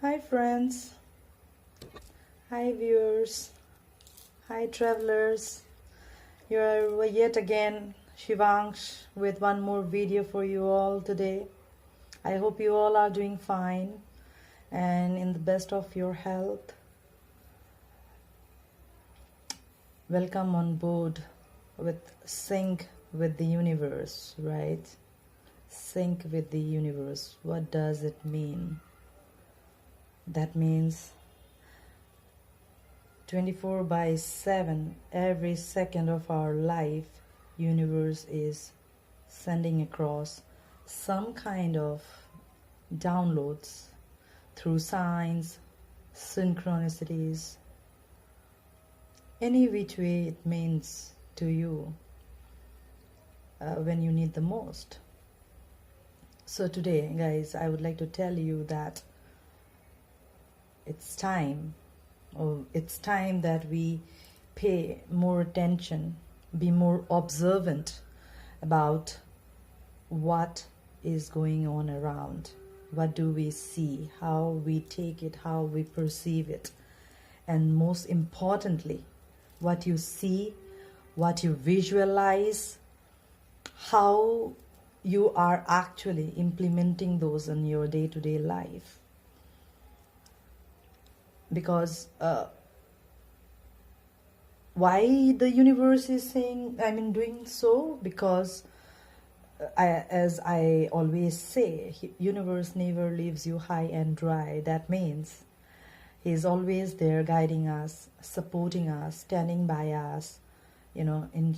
Hi friends, hi viewers, hi travelers. You are yet again Shivangsh with one more video for you all today. I hope you all are doing fine and in the best of your health. Welcome on board with Sync with the Universe, right? Sync with the Universe. What does it mean? That means 24/7, every second of our life, universe is sending across some kind of downloads through signs, synchronicities, any which way it means to you when you need the most. So today, guys, I would like to tell you that it's time that we pay more attention, be more observant about what is going on around. What do we see, how we take it, how we perceive it, and most importantly, what you see, what you visualize, how you are actually implementing those in your day-to-day life. Because why the universe is doing so? Because as I always say, universe never leaves you high and dry. That means he is always there guiding us, supporting us, standing by us, in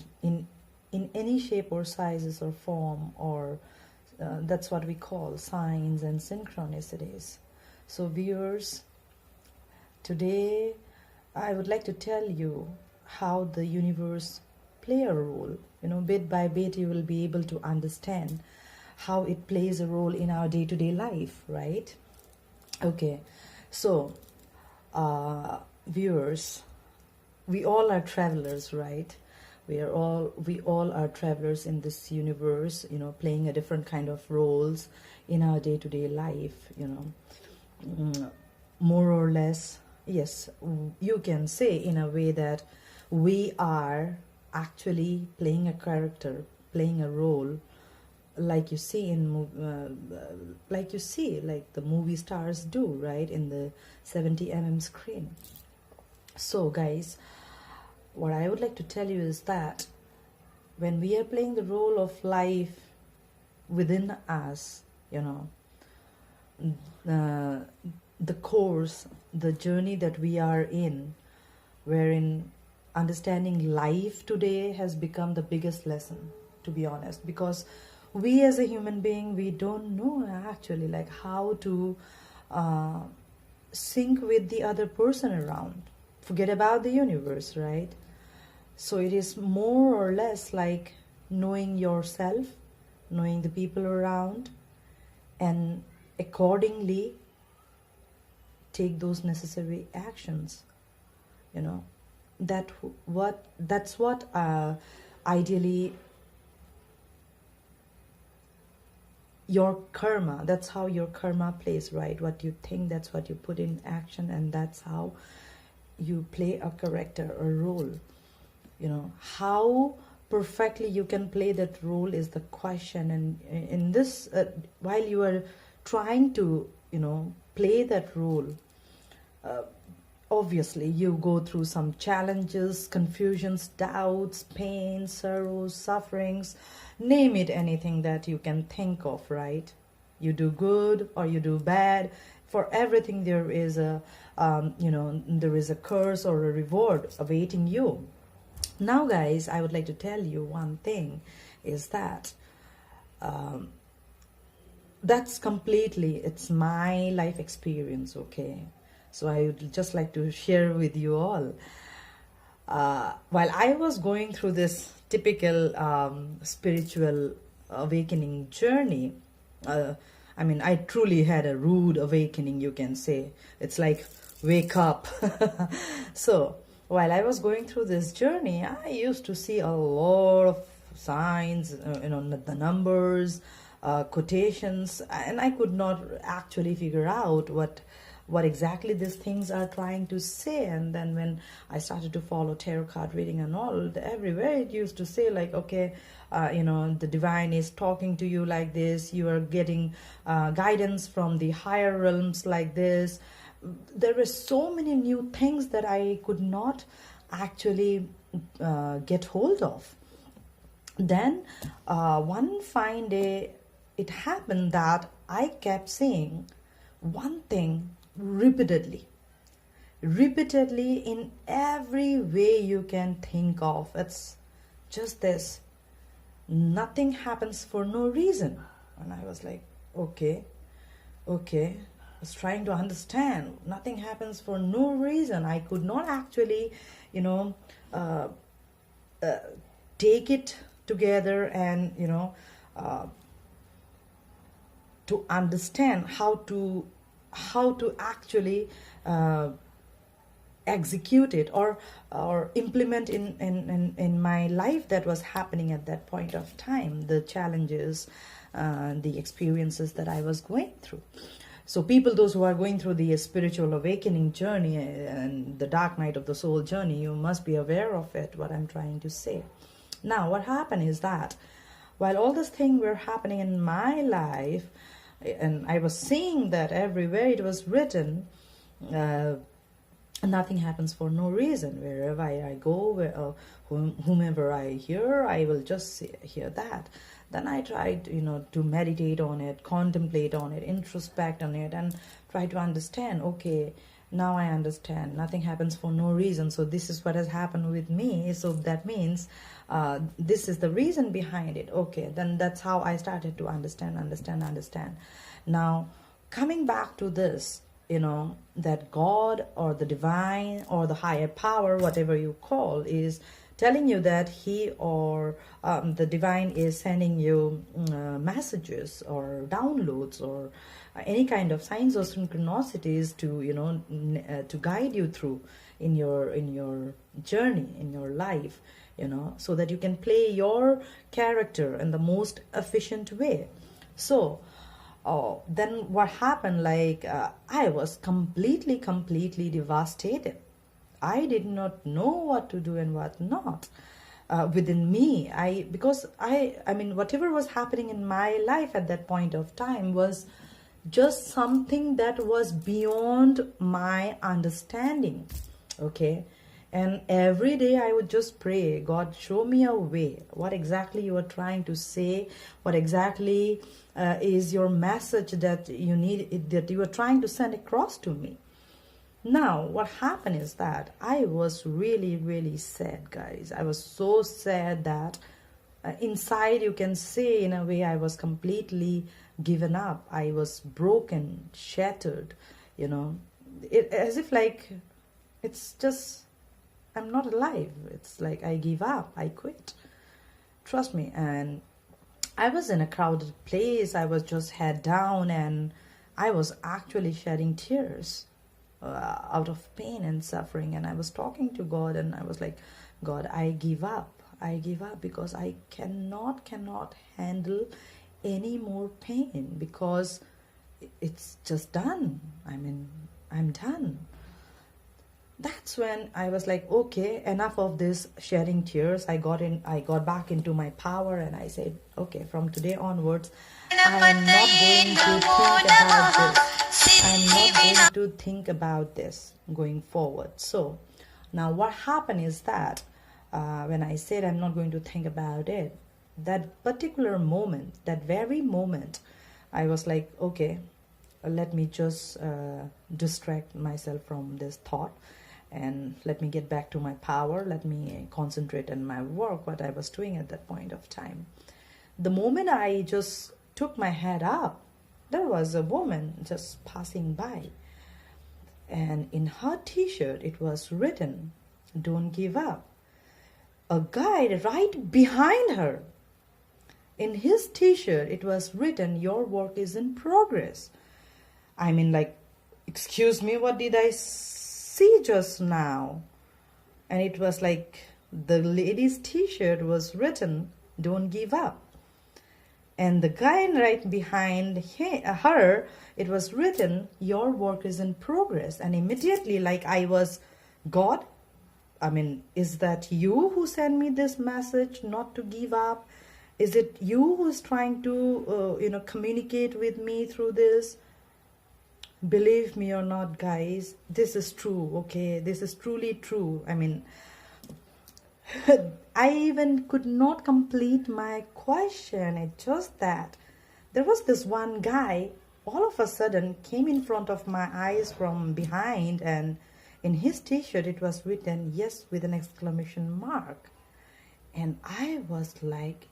any shape or sizes or form, or that's what we call signs and synchronicities. So viewers, today, I would like to tell you how the universe play a role. Bit by bit, you will be able to understand how it plays a role in our day-to-day life, right? Okay, so viewers, we all are travelers, right? We all are travelers in this universe, playing a different kind of roles in our day-to-day life, more or less. Yes, you can say in a way that we are actually playing a character, playing a role, like you see like the movie stars do, right, in the 70 mm screen. So guys, what I would like to tell you is that when we are playing the role of life within us, the course, the journey that we are in, wherein understanding life today has become the biggest lesson, to be honest, because we as a human being, we don't know actually like how to sync with the other person around. Forget about the universe, right? So it is more or less like knowing yourself, knowing the people around, and accordingly take those necessary actions. That's what ideally your karma, that's how your karma plays, right? What you think, that's what you put in action, and that's how you play a character or role. How perfectly you can play that role is the question. And in this, while you are trying to play that role, obviously you go through some challenges, confusions, doubts, pains, sorrows, sufferings, name it, anything that you can think of, right? You do good or you do bad, for everything there is a there is a curse or a reward awaiting you. Now guys, I would like to tell you one thing, is that that's completely, it's my life experience, okay? So I would just like to share with you all. While I was going through this typical spiritual awakening journey, I truly had a rude awakening, you can say. It's like, wake up. So while I was going through this journey, I used to see a lot of signs, the numbers, quotations, and I could not actually figure out what what exactly these things are trying to say. And then when I started to follow tarot card reading and all, everywhere it used to say like, okay, the divine is talking to you like this, you are getting guidance from the higher realms like this. There were so many new things that I could not actually get hold of. Then one fine day it happened that I kept saying one thing repeatedly in every way you can think of. It's just this: nothing happens for no reason. And I was like, okay, I was trying to understand. Nothing happens for no reason. I could not actually take it together and to understand how to actually execute it or implement in my life that was happening at that point of time, the challenges, the experiences that I was going through. So people, those who are going through the spiritual awakening journey and the dark night of the soul journey, you must be aware of it, what I'm trying to say. Now, what happened is that while all these things were happening in my life, and I was seeing that everywhere it was written, nothing happens for no reason. Wherever I go, whomever I hear, I will just hear that. Then I tried, to meditate on it, contemplate on it, introspect on it, and try to understand, okay, now I understand. Nothing happens for no reason. So this is what has happened with me. So that means this is the reason behind it. Okay, then that's how I started to understand. Now, coming back to this, that God or the divine or the higher power, whatever you call, is telling you that he or the divine is sending you messages or downloads or any kind of signs or synchronicities to to guide you through in your journey, in your life, so that you can play your character in the most efficient way. So then what happened, like I was completely devastated. I did not know what to do and what not within me. Because whatever was happening in my life at that point of time was just something that was beyond my understanding. Okay. And every day I would just pray, God, show me a way. What exactly you are trying to say? What exactly is your message that you are trying to send across to me? Now, what happened is that I was really sad, guys. I was so sad that inside, you can say, in a way, I was completely given up. I was broken, shattered, as if like it's just, I'm not alive. It's like I give up, I quit. Trust me. And I was in a crowded place. I was just head down and I was actually shedding tears out of pain and suffering. And I was talking to God and I was like, God, I give up because I cannot handle any more pain, because it's just done. I'm done. That's when I was like, okay, enough of this shedding tears. I got back into my power and I said, okay, from today onwards, I'm not going to think about this going forward. So now what happened is that when I said I'm not going to think about it, that particular moment, that very moment, I was like, okay, let me just distract myself from this thought and let me get back to my power. Let me concentrate on my work, what I was doing at that point of time. The moment I just took my head up, there was a woman just passing by. And in her t-shirt, it was written, "Don't give up." A guy right behind her, in his t-shirt, it was written, "Your work is in progress." I mean, like, excuse me, what did I see just now? And it was like the lady's t-shirt was written, "Don't give up." And the guy right behind her, it was written, your work is in progress. And immediately, like I was, God, I mean, is that you who sent me this message not to give up? Is it you who's trying to, communicate with me through this? Believe me or not, guys, this is true, okay? This is truly true. I mean, I even could not complete my question. It's just that there was this one guy, all of a sudden came in front of my eyes from behind, and in his t-shirt it was written yes with an exclamation mark. And I was like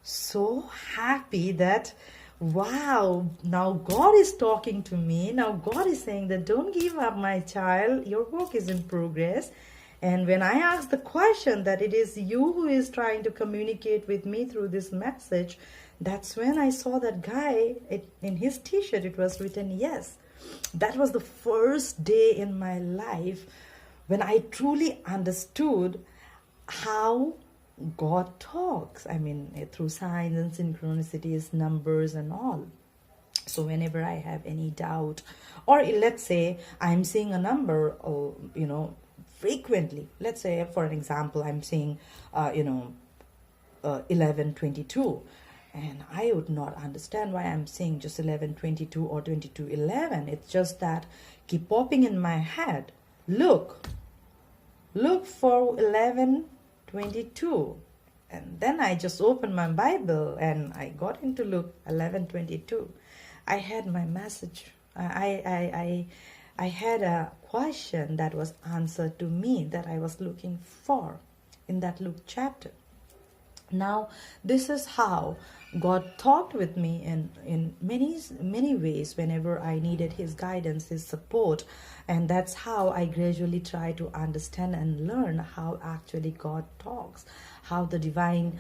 so happy that, wow, now God is talking to me. Now God is saying that don't give up, my child, your work is in progress. And when I asked the question that it is you who is trying to communicate with me through this message, that's when I saw that guy, in his t-shirt it was written yes. That was the first day in my life when I truly understood how God talks. I mean, through signs and synchronicities, numbers and all. So whenever I have any doubt, or let's say I'm seeing a number, or, frequently, let's say for an example, I'm seeing, 1122. And I would not understand why I'm saying just 1122 or 2211. It's just that keep popping in my head. Look for 1122. And then I just opened my Bible and I got into Luke 1122. I had my message. I had a question that was answered to me that I was looking for in that Luke chapter. Now, this is how God talked with me in many ways whenever I needed His guidance, His support. And that's how I gradually try to understand and learn how actually God talks, how the divine,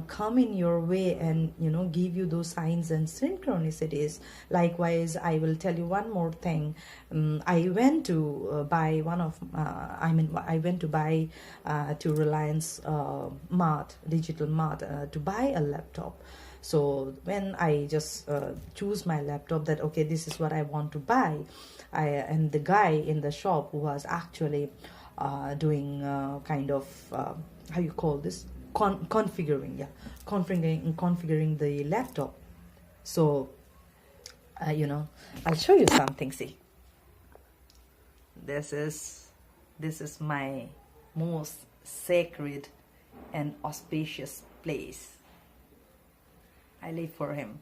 come in your way and, give you those signs and synchronicities. Likewise, I will tell you one more thing. I went to buy to Reliance Mart, Digital Mart, to buy a laptop. So when I just choose my laptop that, okay, this is what I want to buy, and the guy in the shop was actually doing kind of, how you call this? Configuring the laptop. So, I'll show you something, see. This is my most sacred and auspicious place. I live for Him.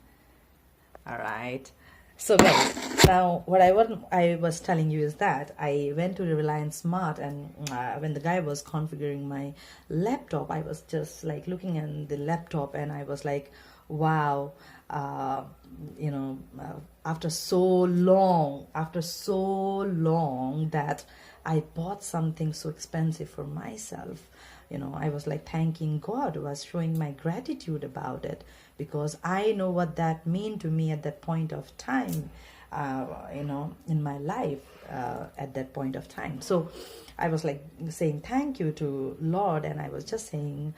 All right. So guys, now what I was telling you is that I went to the Reliance Mart, and when the guy was configuring my laptop, I was just like looking at the laptop and I was like, wow, after so long that I bought something so expensive for myself. I was like thanking God, was showing my gratitude about it, because I know what that meant to me at that point of time, in my life, at that point of time. So I was like saying thank you to Lord, and I was just saying,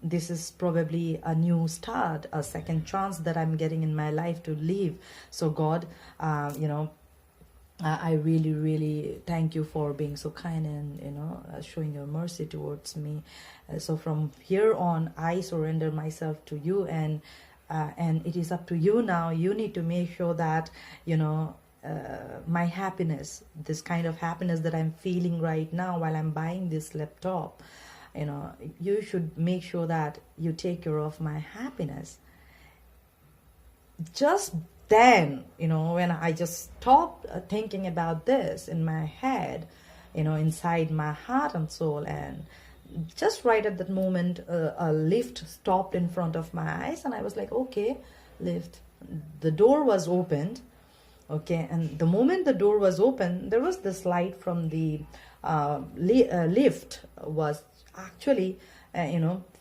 this is probably a new start, a second chance that I'm getting in my life to live. So God, I really, really thank you for being so kind and, showing your mercy towards me. So from here on, I surrender myself to you, and it is up to you now. You need to make sure that, my happiness, this kind of happiness that I'm feeling right now while I'm buying this laptop, you should make sure that you take care of my happiness. Just then, when I just stopped thinking about this in my head, inside my heart and soul, and just right at that moment, a lift stopped in front of my eyes, and I was like, okay, lift. The door was opened, okay, and the moment the door was open, there was this light from the lift was actually,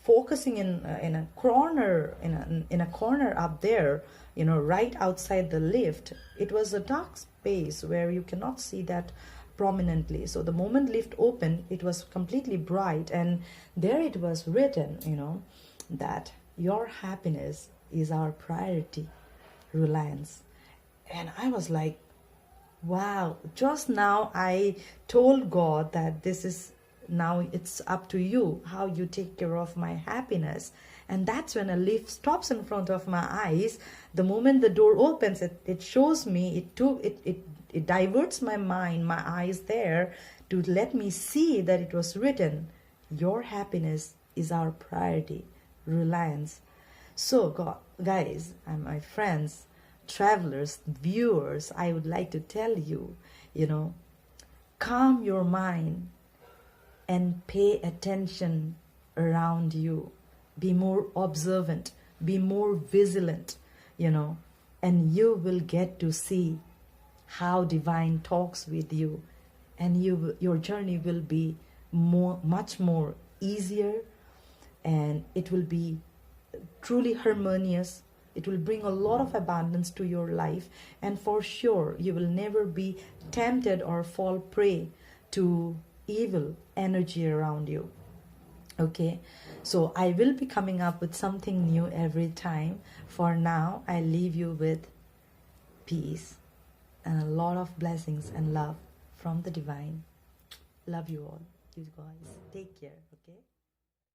focusing in a corner, in a corner up there, right outside the lift. It was a dark space where you cannot see that prominently. So the moment lift opened, it was completely bright, and there it was written, that your happiness is our priority, reliance. And I was like, wow, just now I told God that this is, now it's up to you how you take care of my happiness. And that's when a lift stops in front of my eyes. The moment the door opens, it shows me, it diverts my mind, my eyes there, to let me see that it was written, your happiness is our priority, reliance. So God, guys and my friends, travelers, viewers, I would like to tell you, calm your mind and pay attention around you. Be more observant, be more vigilant, and you will get to see how divine talks with you, and your journey will be much more easier, and it will be truly harmonious. It will bring a lot of abundance to your life, and for sure you will never be tempted or fall prey to evil energy around you. Okay, so I will be coming up with something new every time. For now, I leave you with peace and a lot of blessings and love from the divine. Love you all. You guys take care. Okay.